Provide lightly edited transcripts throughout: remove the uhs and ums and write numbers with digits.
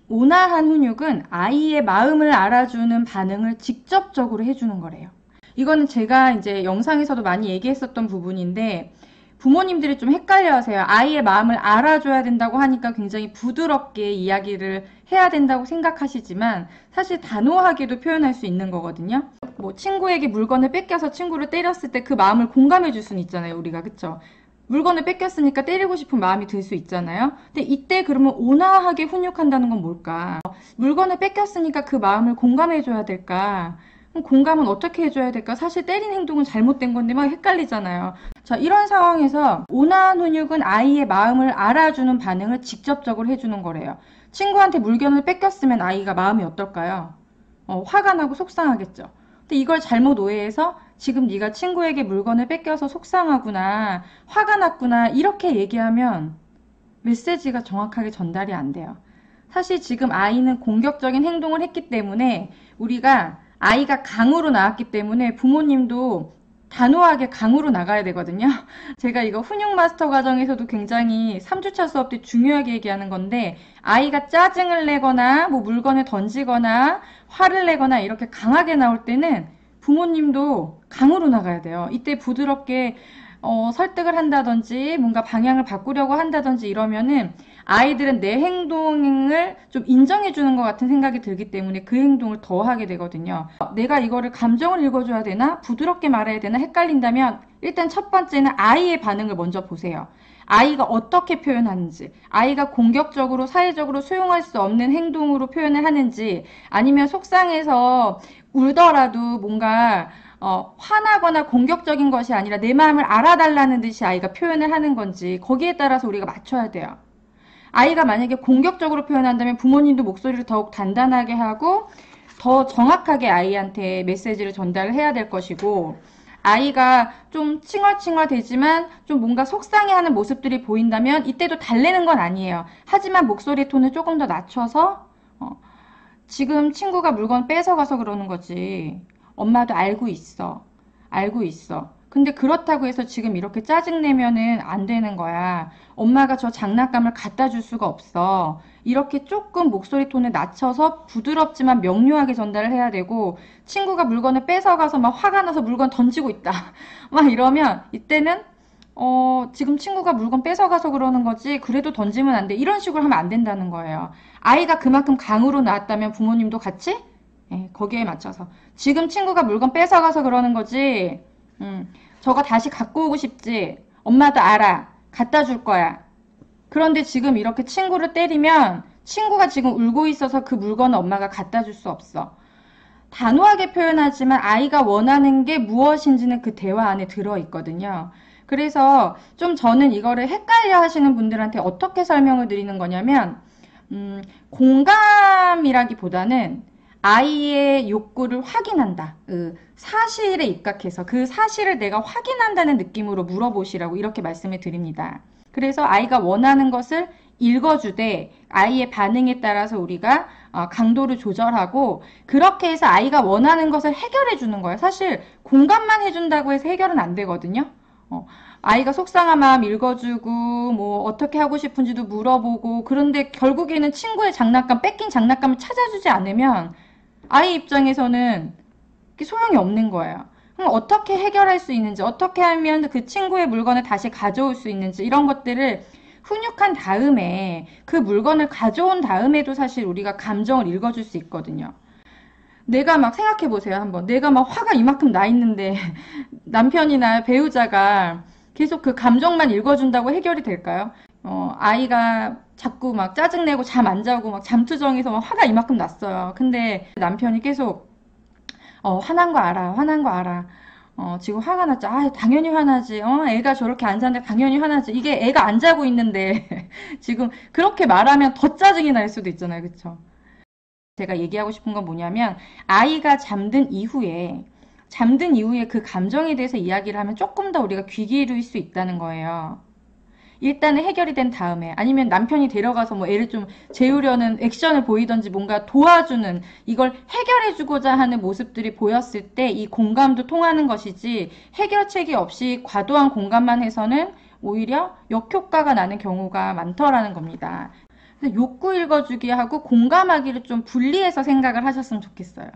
온화한 훈육은 아이의 마음을 알아주는 반응을 직접적으로 해주는 거래요. 이거는 제가 이제 영상에서도 많이 얘기했었던 부분인데 부모님들이 좀 헷갈려 하세요. 아이의 마음을 알아줘야 된다고 하니까 굉장히 부드럽게 이야기를 해야 된다고 생각하시지만 사실 단호하게도 표현할 수 있는 거거든요. 뭐 친구에게 물건을 뺏겨서 친구를 때렸을 때 그 마음을 공감해 줄 수는 있잖아요, 우리가. 그쵸? 물건을 뺏겼으니까 때리고 싶은 마음이 들 수 있잖아요. 근데 이때 그러면 온화하게 훈육한다는 건 뭘까? 물건을 뺏겼으니까 그 마음을 공감해 줘야 될까? 그럼 공감은 어떻게 해줘야 될까? 사실 때린 행동은 잘못된 건데 막 헷갈리잖아요. 자, 이런 상황에서 온화한 훈육은 아이의 마음을 알아주는 반응을 직접적으로 해주는 거래요. 친구한테 물건을 뺏겼으면 아이가 마음이 어떨까요? 화가 나고 속상하겠죠. 근데 이걸 잘못 오해해서 지금 네가 친구에게 물건을 뺏겨서 속상하구나, 화가 났구나 이렇게 얘기하면 메시지가 정확하게 전달이 안 돼요. 사실 지금 아이는 공격적인 행동을 했기 때문에 우리가 아이가 강으로 나왔기 때문에 부모님도 단호하게 강으로 나가야 되거든요. 제가 이거 훈육 마스터 과정에서도 굉장히 3주차 수업 때 중요하게 얘기하는 건데 아이가 짜증을 내거나 뭐 물건을 던지거나 화를 내거나 이렇게 강하게 나올 때는 부모님도 강으로 나가야 돼요. 이때 부드럽게 설득을 한다든지 뭔가 방향을 바꾸려고 한다든지 이러면은 아이들은 내 행동을 좀 인정해 주는 것 같은 생각이 들기 때문에 그 행동을 더 하게 되거든요. 내가 이거를 감정을 읽어줘야 되나? 부드럽게 말해야 되나? 헷갈린다면 일단 첫 번째는 아이의 반응을 먼저 보세요. 아이가 어떻게 표현하는지, 아이가 공격적으로 사회적으로 수용할 수 없는 행동으로 표현을 하는지, 아니면 속상해서 울더라도 뭔가 화나거나 공격적인 것이 아니라 내 마음을 알아달라는 듯이 아이가 표현을 하는 건지 거기에 따라서 우리가 맞춰야 돼요. 아이가 만약에 공격적으로 표현한다면 부모님도 목소리를 더욱 단단하게 하고 더 정확하게 아이한테 메시지를 전달을 해야 될 것이고, 아이가 좀 칭얼칭얼대지만 좀 뭔가 속상해하는 모습들이 보인다면 이때도 달래는 건 아니에요. 하지만 목소리 톤을 조금 더 낮춰서 지금 친구가 물건 뺏어가서 그러는 거지. 엄마도 알고 있어. 알고 있어. 근데 그렇다고 해서 지금 이렇게 짜증내면은 안 되는 거야. 엄마가 저 장난감을 갖다 줄 수가 없어. 이렇게 조금 목소리 톤을 낮춰서 부드럽지만 명료하게 전달을 해야 되고, 친구가 물건을 뺏어가서 막 화가 나서 물건 던지고 있다. 막 이러면 이때는 지금 친구가 물건 뺏어가서 그러는 거지 그래도 던지면 안 돼. 이런 식으로 하면 안 된다는 거예요. 아이가 그만큼 강으로 나왔다면 부모님도 같이 거기에 맞춰서 지금 친구가 물건 뺏어가서 그러는 거지 저거 다시 갖고 오고 싶지. 엄마도 알아. 갖다 줄 거야. 그런데 지금 이렇게 친구를 때리면 친구가 지금 울고 있어서 그 물건은 엄마가 갖다 줄 수 없어. 단호하게 표현하지만 아이가 원하는 게 무엇인지는 그 대화 안에 들어있거든요. 그래서 좀 저는 이거를 헷갈려 하시는 분들한테 어떻게 설명을 드리는 거냐면 공감이라기보다는 아이의 욕구를 확인한다. 사실에 입각해서 그 사실을 내가 확인한다는 느낌으로 물어보시라고 이렇게 말씀을 드립니다. 그래서 아이가 원하는 것을 읽어주되 아이의 반응에 따라서 우리가 강도를 조절하고 그렇게 해서 아이가 원하는 것을 해결해 주는 거예요. 사실 공감만 해준다고 해서 해결은 안 되거든요. 아이가 속상한 마음 읽어주고 뭐 어떻게 하고 싶은지도 물어보고, 그런데 결국에는 친구의 장난감, 뺏긴 장난감을 찾아주지 않으면 아이 입장에서는 소용이 없는 거예요. 그럼 어떻게 해결할 수 있는지, 어떻게 하면 그 친구의 물건을 다시 가져올 수 있는지 이런 것들을 훈육한 다음에 그 물건을 가져온 다음에도 사실 우리가 감정을 읽어줄 수 있거든요. 내가 막 생각해보세요. 한번 내가 막 화가 이만큼 나 있는데 남편이나 배우자가 계속 그 감정만 읽어준다고 해결이 될까요? 아이가 자꾸 막 짜증내고 잠 안 자고 막 잠투정해서 막 화가 이만큼 났어요. 근데 남편이 계속 화난 거 알아. 화난 거 알아. 지금 화가 났죠. 당연히 화나지. 애가 저렇게 안 자는데 당연히 화나지. 이게 애가 안 자고 있는데 지금 그렇게 말하면 더 짜증이 날 수도 있잖아요. 그쵸? 제가 얘기하고 싶은 건 뭐냐면 아이가 잠든 이후에 그 감정에 대해서 이야기를 하면 조금 더 우리가 귀 기울일 수 있다는 거예요. 일단은 해결이 된 다음에, 아니면 남편이 데려가서 뭐 애를 좀 재우려는 액션을 보이던지 뭔가 도와주는, 이걸 해결해주고자 하는 모습들이 보였을 때 이 공감도 통하는 것이지, 해결책이 없이 과도한 공감만 해서는 오히려 역효과가 나는 경우가 많더라는 겁니다. 그래서 욕구 읽어주기하고 공감하기를 좀 분리해서 생각을 하셨으면 좋겠어요.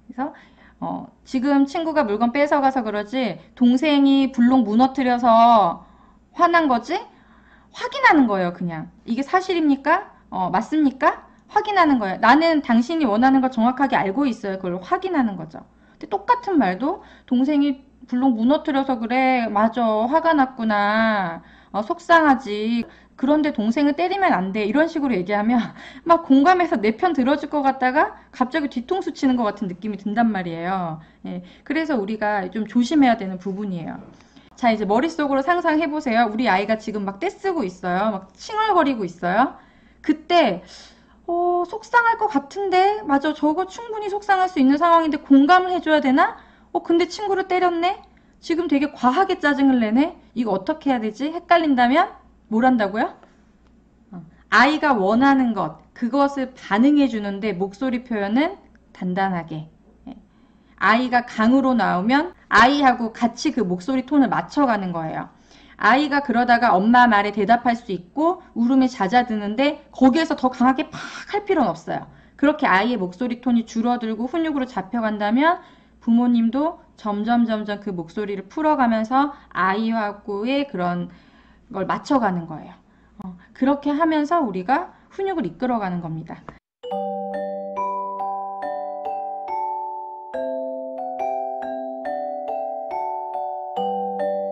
그래서 지금 친구가 물건 뺏어가서 그러지 동생이 블록 무너뜨려서 화난 거지? 확인하는 거예요, 그냥. 이게 사실입니까? 맞습니까? 확인하는 거예요. 나는 당신이 원하는 걸 정확하게 알고 있어요. 그걸 확인하는 거죠. 근데 똑같은 말도 동생이 블록 무너뜨려서 그래. 맞아. 화가 났구나. 속상하지. 그런데 동생을 때리면 안 돼. 이런 식으로 얘기하면 막 공감해서 내 편 들어줄 것 같다가 갑자기 뒤통수 치는 것 같은 느낌이 든단 말이에요. 예, 그래서 우리가 좀 조심해야 되는 부분이에요. 자, 이제 머릿속으로 상상해보세요. 우리 아이가 지금 막 떼쓰고 있어요. 막 칭얼거리고 있어요. 그때 속상할 것 같은데? 맞아, 저거 충분히 속상할 수 있는 상황인데 공감을 해줘야 되나? 근데 친구를 때렸네? 지금 되게 과하게 짜증을 내네? 이거 어떻게 해야 되지? 헷갈린다면? 뭘 한다고요? 아이가 원하는 것, 그것을 반응해 주는데 목소리 표현은 단단하게. 예. 아이가 강으로 나오면 아이하고 같이 그 목소리 톤을 맞춰가는 거예요. 아이가 그러다가 엄마 말에 대답할 수 있고 울음이 잦아드는데 거기에서 더 강하게 팍 할 필요는 없어요. 그렇게 아이의 목소리 톤이 줄어들고 훈육으로 잡혀간다면 부모님도 점점 그 목소리를 풀어가면서 아이하고의 그런 걸 맞춰가는 거예요. 그렇게 하면서 우리가 훈육을 이끌어가는 겁니다.